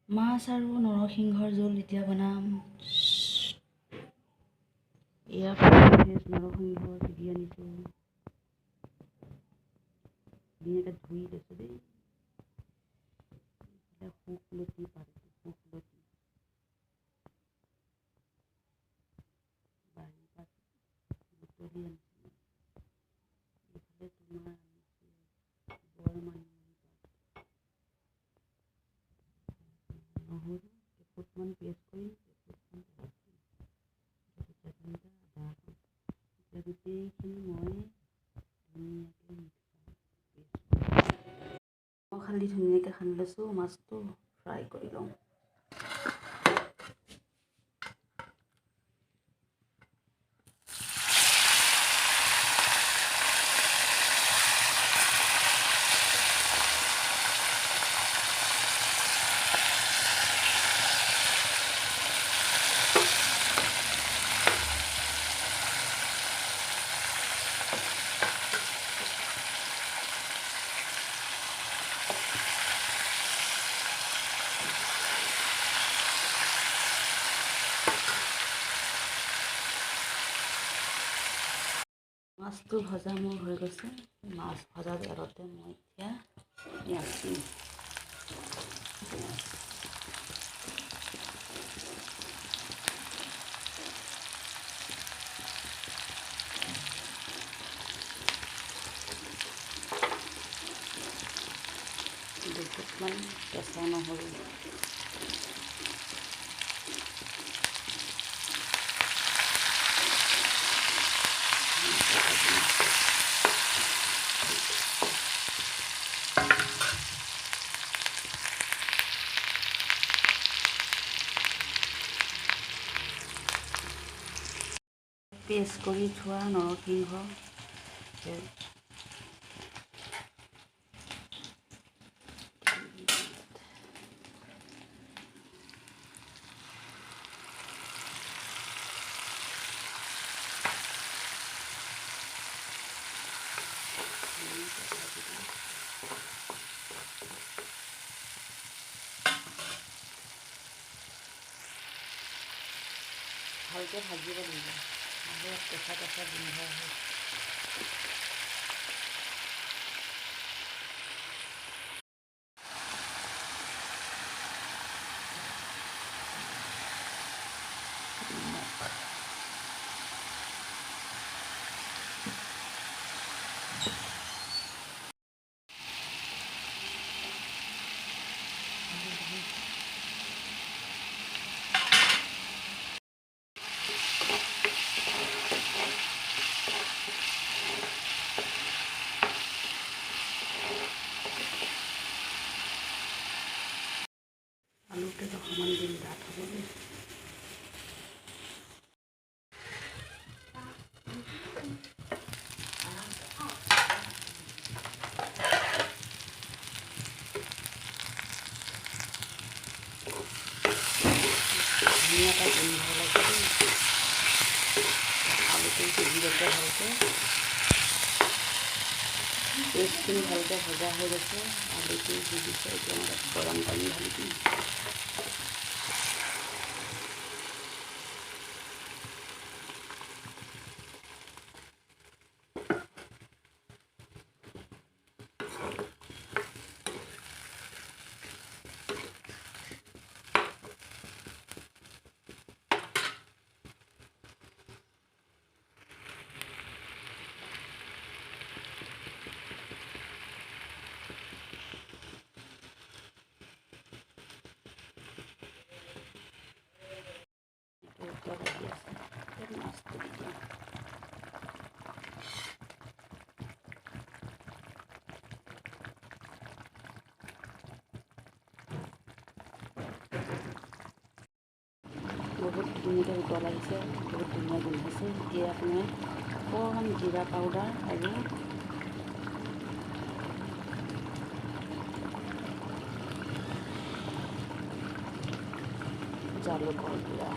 মাছ আৰু নৰসিংহৰ জোল এতিয়া বনাম। এয়া ফ্ৰেছ নৰসিংহ ছিগি আনিছোঁ, ধুনীয়াকৈ ধুই লৈছোঁ দেই। শুকলতি পাৰিছোঁ, শুকলতি বাৰী পাত বুটলি আনিছোঁ। এইফালে তোমাৰ আনিছোঁ বৰ মানিমুনি পাত, নহৰু কেইফুটমান পেষ্ট কৰিম, কেইফুটমান পেষ্ট কৰিম, গোটেইখিনি মই ধুনীয়াকৈ ধুনীয়াকৈ সানি লৈছোঁ। মাছটো ফ্ৰাই কৰি লওঁ। মাছটো ভজা মোৰ হৈ গৈছে। মাছ ভজা তেলতে মই এতিয়া পিঁয়াজ দিম। দুফুটমান কেঁচা নহৰু, পেষ্ট কৰি থোৱা নৰসিংহ, ভালকৈ ভাজিব লাগিব, নহ'লে কেঁচা কেঁচা গোন্ধ আহে। আলুটো অকণমান দিন ডাঠ হ'বলৈ। ধুনীয়াকৈ গোন্ধ লাগে দেই। আলুটো সিজি গৈছে ভালকৈ, পেষ্টখিনি ভালকৈ ভজা হৈ গৈছে, আলুটো সিজিছে। এতিয়া মই গৰম পানী ঢালি দিম। মাছটো দি দিম। বহুত ধুনীয়াকৈ উতল আহিছে, বহুত ধুনীয়া গোন্ধাইছে। এতিয়া মই অকণমান জিৰা পাউডাৰ আৰু জালুকৰ গুড়া